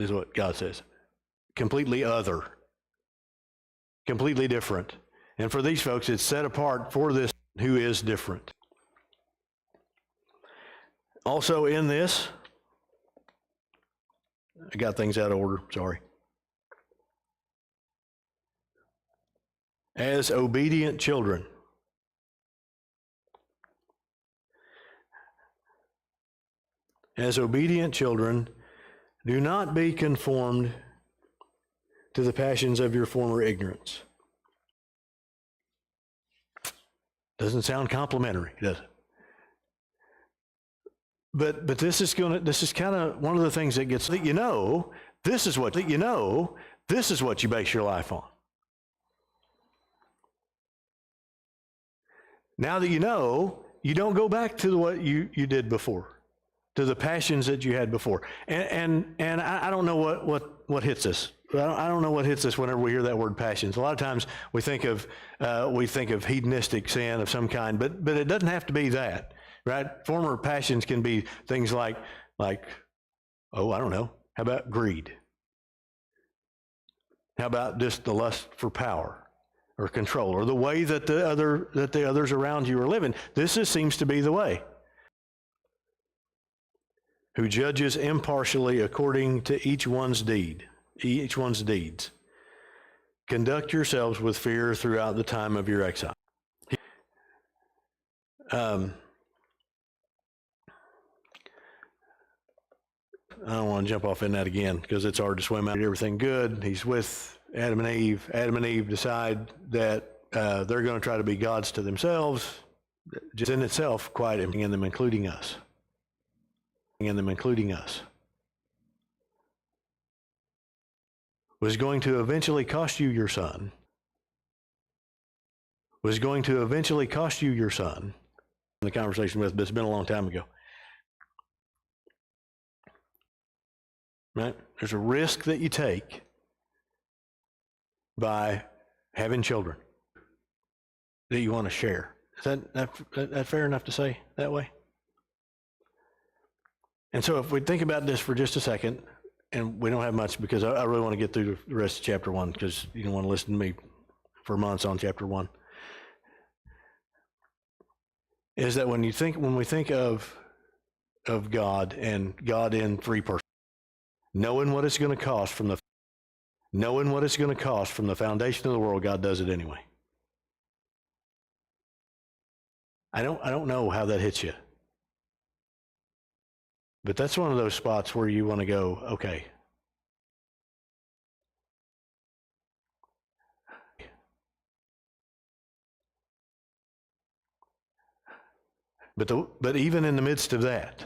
is what God says. Completely other. Completely different. And for these folks, it's set apart for this who is different. Also in this, I got things out of order, sorry. As obedient children. As obedient children, do not be conformed to the passions of your former ignorance. Doesn't sound complimentary, does it? But this is kind of one of the things that gets, this is what you base your life on. Now that you know, you don't go back to what you did before, to the passions that you had before. And I don't know what hits us. I don't know what hits us whenever we hear that word passions. A lot of times we think of hedonistic sin of some kind, but it doesn't have to be that, right? Former passions can be things like I don't know. How about greed? How about just the lust for power or control, or the way that the others around you are living? This seems to be the way. Who judges impartially according to each one's deeds. Conduct yourselves with fear throughout the time of your exile. I don't want to jump off in that again because it's hard to swim out of everything good. He's with Adam and Eve. Adam and Eve decide that they're going to try to be gods to themselves. Just in itself, quite in them, including us. Was going to eventually cost you your son. The conversation with, but it's been a long time ago. Right? There's a risk that you take by having children that you want to share. Is that fair enough to say that way? And so if we think about this for just a second, and we don't have much because I really want to get through the rest of chapter 1 because you don't want to listen to me for months on chapter 1. Is that when we think of God and God in three persons, knowing what it's going to cost from the foundation of the world, God does it anyway. I don't know how that hits you. But that's one of those spots where you want to go, okay. But even in the midst of that,